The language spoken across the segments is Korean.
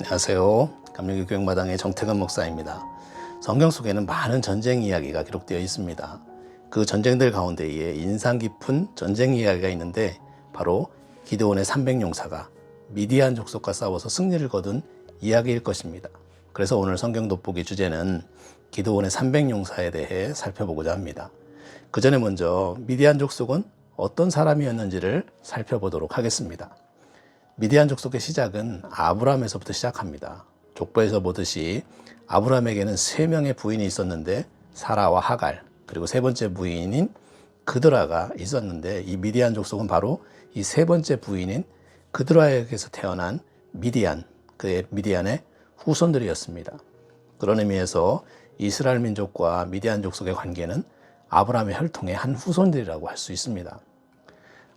안녕하세요. 감리교 교육마당의 정태근 목사입니다. 성경 속에는 많은 전쟁 이야기가 기록되어 있습니다. 그 전쟁들 가운데에 인상 깊은 전쟁 이야기가 있는데 바로 기드온의 300용사가 미디안 족속과 싸워서 승리를 거둔 이야기일 것입니다. 그래서 오늘 성경 돋보기 주제는 기드온의 300용사에 대해 살펴보고자 합니다. 그 전에 먼저 미디안 족속은 어떤 사람이었는지를 살펴보도록 하겠습니다. 미디안 족속의 시작은 아브라함에서부터 시작합니다. 족보에서 보듯이 아브라함에게는 3명의 부인이 있었는데 사라와 하갈, 그리고 세 번째 부인인 그드라가 있었는데 이 미디안 족속은 바로 이 세 번째 부인인 그드라에게서 태어난 그의 미디안의 후손들이었습니다. 그런 의미에서 이스라엘 민족과 미디안 족속의 관계는 아브라함의 혈통의 한 후손들이라고 할 수 있습니다.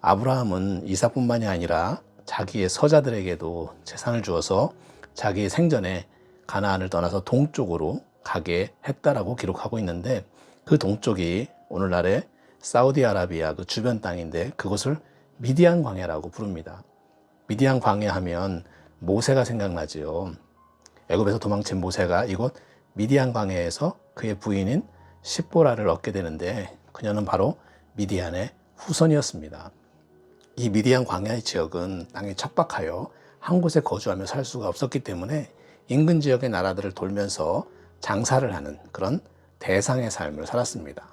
아브라함은 이삭뿐만이 아니라 자기의 서자들에게도 재산을 주어서 자기의 생전에 가나안을 떠나서 동쪽으로 가게 했다라고 기록하고 있는데 그 동쪽이 오늘날의 사우디아라비아 그 주변 땅인데 그것을 미디안 광야라고 부릅니다. 미디안 광야 하면 모세가 생각나지요. 애굽에서 도망친 모세가 이곳 미디안 광야에서 그의 부인인 십보라를 얻게 되는데 그녀는 바로 미디안의 후손이었습니다. 이 미디안 광야의 지역은 땅이 척박하여 한 곳에 거주하며 살 수가 없었기 때문에 인근 지역의 나라들을 돌면서 장사를 하는 그런 대상의 삶을 살았습니다.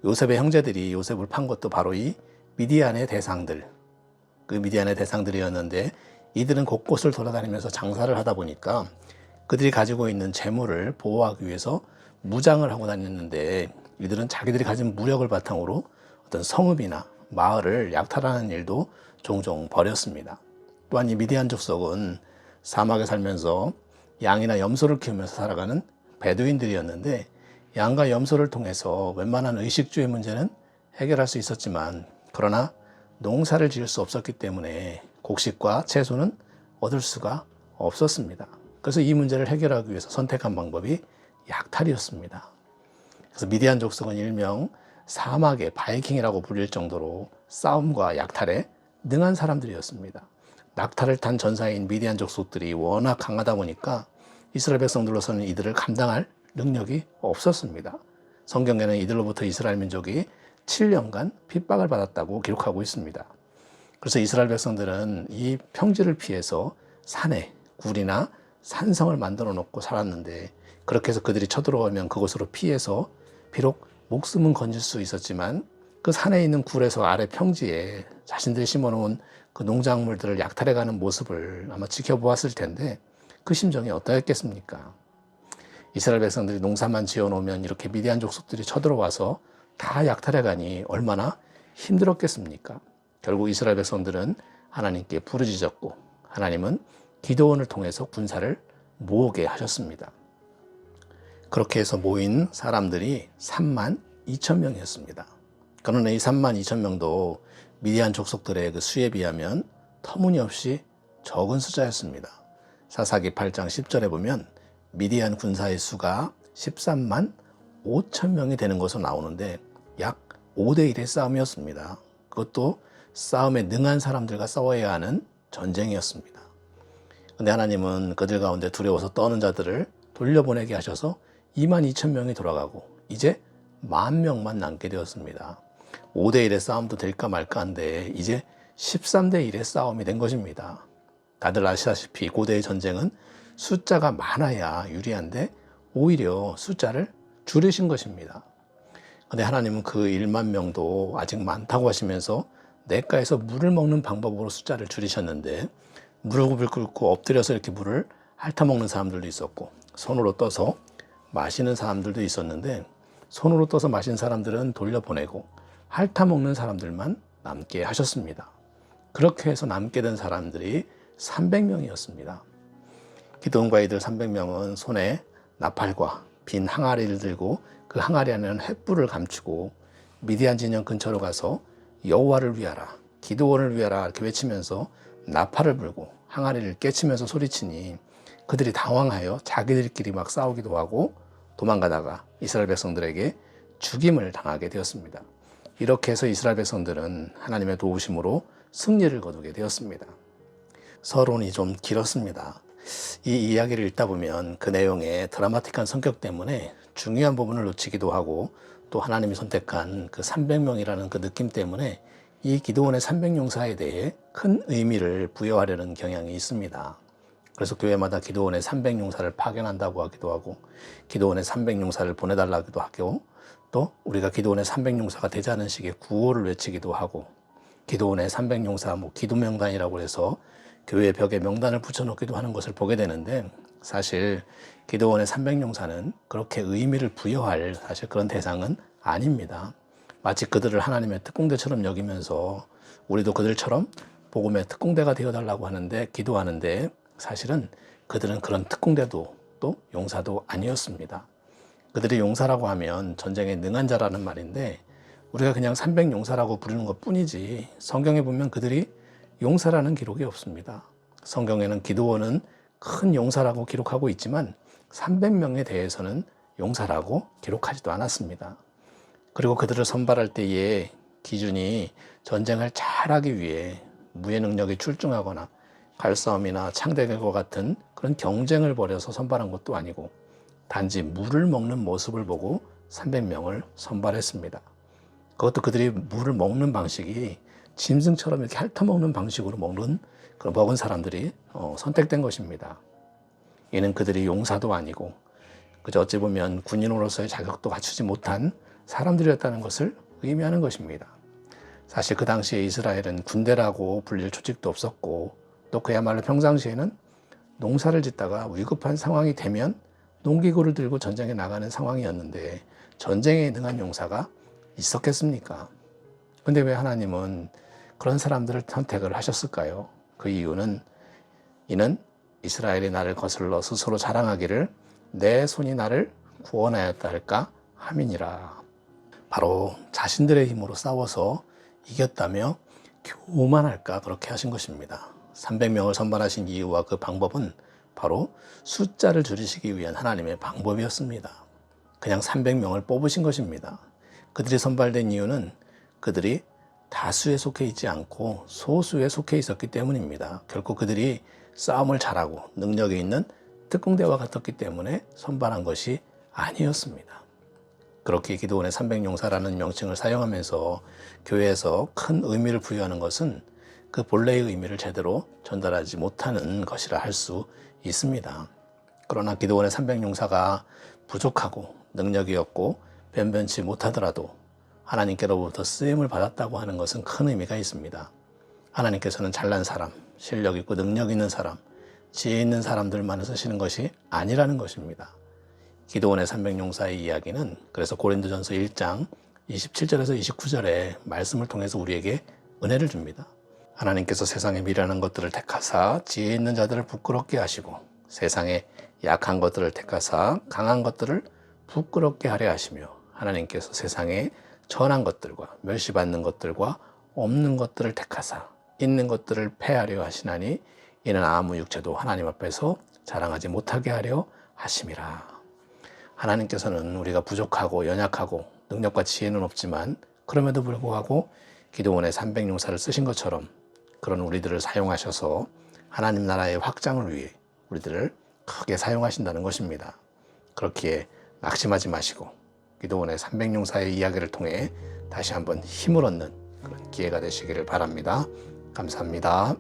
요셉의 형제들이 요셉을 판 것도 바로 이 미디안의 대상들, 그 미디안의 대상들이었는데 이들은 곳곳을 돌아다니면서 장사를 하다 보니까 그들이 가지고 있는 재물을 보호하기 위해서 무장을 하고 다녔는데 이들은 자기들이 가진 무력을 바탕으로 어떤 성읍이나 마을을 약탈하는 일도 종종 벌였습니다. 또한 이 미디안 족속은 사막에 살면서 양이나 염소를 키우면서 살아가는 베두인들이었는데 양과 염소를 통해서 웬만한 의식주의 문제는 해결할 수 있었지만 그러나 농사를 지을 수 없었기 때문에 곡식과 채소는 얻을 수가 없었습니다. 그래서 이 문제를 해결하기 위해서 선택한 방법이 약탈이었습니다. 그래서 미디안 족속은 일명 사막의 바이킹이라고 불릴 정도로 싸움과 약탈에 능한 사람들이었습니다. 낙타를 탄 전사인 미디안 족속들이 워낙 강하다 보니까 이스라엘 백성들로서는 이들을 감당할 능력이 없었습니다. 성경에는 이들로부터 이스라엘 민족이 7년간 핍박을 받았다고 기록하고 있습니다. 그래서 이스라엘 백성들은 이 평지를 피해서 산에 굴이나 산성을 만들어 놓고 살았는데 그렇게 해서 그들이 쳐들어오면 그곳으로 피해서 비록 목숨은 건질 수 있었지만 그 산에 있는 굴에서 아래 평지에 자신들이 심어놓은 그 농작물들을 약탈해가는 모습을 아마 지켜보았을 텐데 그 심정이 어떠했겠습니까? 이스라엘 백성들이 농사만 지어놓으면 이렇게 미디안 족속들이 쳐들어와서 다 약탈해가니 얼마나 힘들었겠습니까? 결국 이스라엘 백성들은 하나님께 부르짖었고 하나님은 기드온을 통해서 군사를 모으게 하셨습니다. 그렇게 해서 모인 사람들이 32,000명이었습니다. 그러나 이 32,000명도 미디안 족속들의 그 수에 비하면 터무니없이 적은 숫자였습니다. 사사기 8장 10절에 보면 미디안 군사의 수가 13만 5천 명이 되는 것으로 나오는데 약 5대1의 싸움이었습니다. 그것도 싸움에 능한 사람들과 싸워야 하는 전쟁이었습니다. 그런데 하나님은 그들 가운데 두려워서 떠는 자들을 돌려보내게 하셔서 22,000명이 돌아가고 이제 10,000명만 남게 되었습니다. 5대1의 싸움도 될까 말까 한데 이제 13대1의 싸움이 된 것입니다. 다들 아시다시피 고대의 전쟁은 숫자가 많아야 유리한데 오히려 숫자를 줄이신 것입니다. 그런데 하나님은 그 1만 명도 아직 많다고 하시면서 냇가에서 물을 먹는 방법으로 숫자를 줄이셨는데 무릎을 꿇고 엎드려서 이렇게 물을 핥아먹는 사람들도 있었고 손으로 떠서 마시는 사람들도 있었는데 손으로 떠서 마신 사람들은 돌려보내고 핥아먹는 사람들만 남게 하셨습니다. 그렇게 해서 남게 된 사람들이 300명이었습니다. 기드온과 이들 300명은 손에 나팔과 빈 항아리를 들고 그 항아리 안에는 횃불을 감추고 미디안 진영 근처로 가서 여호와를 위하라, 기드온을 위하라 이렇게 외치면서 나팔을 불고 항아리를 깨치면서 소리치니 그들이 당황하여 자기들끼리 막 싸우기도 하고 도망가다가 이스라엘 백성들에게 죽임을 당하게 되었습니다. 이렇게 해서 이스라엘 백성들은 하나님의 도우심으로 승리를 거두게 되었습니다. 서론이 좀 길었습니다. 이 이야기를 읽다 보면 그 내용의 드라마틱한 성격 때문에 중요한 부분을 놓치기도 하고, 또 하나님이 선택한 그 300명이라는 그 느낌 때문에 이 기드온의 300용사에 대해 큰 의미를 부여하려는 경향이 있습니다. 그래서 교회마다 기드온의 300용사를 파견한다고 하기도 하고, 기드온의 300용사를 보내달라기도 하고, 또 우리가 기드온의 300용사가 되자는 식의 구호를 외치기도 하고, 기드온의 300용사 기도 명단이라고 해서 교회 벽에 명단을 붙여놓기도 하는 것을 보게 되는데, 사실 기드온의 300용사는 그렇게 의미를 부여할 사실 그런 대상은 아닙니다. 마치 그들을 하나님의 특공대처럼 여기면서 우리도 그들처럼 복음의 특공대가 되어달라고 하는데 기도하는데, 사실은 그들은 그런 특공대도 또 용사도 아니었습니다. 그들이 용사라고 하면 전쟁에 능한 자라는 말인데, 우리가 그냥 300용사라고 부르는 것 뿐이지 성경에 보면 그들이 용사라는 기록이 없습니다. 성경에는 기드온은 큰 용사라고 기록하고 있지만 300명에 대해서는 용사라고 기록하지도 않았습니다. 그리고 그들을 선발할 때의 기준이 전쟁을 잘하기 위해 무예 능력이 출중하거나 칼싸움이나 창대결과 같은 그런 경쟁을 벌여서 선발한 것도 아니고, 단지 물을 먹는 모습을 보고 300명을 선발했습니다. 그것도 그들이 물을 먹는 방식이 짐승처럼 이렇게 핥아먹는 방식으로 먹은 사람들이 선택된 것입니다. 이는 그들이 용사도 아니고 그저 어찌 보면 군인으로서의 자격도 갖추지 못한 사람들이었다는 것을 의미하는 것입니다. 사실 그 당시에 이스라엘은 군대라고 불릴 조직도 없었고, 또 그야말로 평상시에는 농사를 짓다가 위급한 상황이 되면 농기구를 들고 전쟁에 나가는 상황이었는데 전쟁에 능한 용사가 있었겠습니까? 근데 왜 하나님은 그런 사람들을 선택을 하셨을까요? 그 이유는 이는 이스라엘이 나를 거슬러 스스로 자랑하기를 내 손이 나를 구원하였다 할까 함이니라. 바로 자신들의 힘으로 싸워서 이겼다며 교만할까 그렇게 하신 것입니다. 300명을 선발하신 이유와 그 방법은 바로 숫자를 줄이시기 위한 하나님의 방법이었습니다. 그냥 300명을 뽑으신 것입니다. 그들이 선발된 이유는 그들이 다수에 속해 있지 않고 소수에 속해 있었기 때문입니다. 결코 그들이 싸움을 잘하고 능력이 있는 특공대와 같았기 때문에 선발한 것이 아니었습니다. 그렇게 기드온의 300용사라는 명칭을 사용하면서 교회에서 큰 의미를 부여하는 것은 그 본래의 의미를 제대로 전달하지 못하는 것이라 할 수 있습니다. 그러나 기드온의 300용사가 부족하고 능력이 없고 변변치 못하더라도 하나님께로부터 쓰임을 받았다고 하는 것은 큰 의미가 있습니다. 하나님께서는 잘난 사람, 실력 있고 능력 있는 사람, 지혜 있는 사람들만을 쓰시는 것이 아니라는 것입니다. 기드온의 300용사의 이야기는 그래서 고린도전서 1장 27절에서 29절의 말씀을 통해서 우리에게 은혜를 줍니다. 하나님께서 세상에 미련한 것들을 택하사 지혜 있는 자들을 부끄럽게 하시고 세상에 약한 것들을 택하사 강한 것들을 부끄럽게 하려 하시며, 하나님께서 세상에 천한 것들과 멸시받는 것들과 없는 것들을 택하사 있는 것들을 패하려 하시나니 이는 아무 육체도 하나님 앞에서 자랑하지 못하게 하려 하심이라. 하나님께서는 우리가 부족하고 연약하고 능력과 지혜는 없지만 그럼에도 불구하고 기드온의 300용사를 쓰신 것처럼 그런 우리들을 사용하셔서 하나님 나라의 확장을 위해 우리들을 크게 사용하신다는 것입니다. 그렇기에 낙심하지 마시고 기드온의 300용사의 이야기를 통해 다시 한번 힘을 얻는 그런 기회가 되시기를 바랍니다. 감사합니다.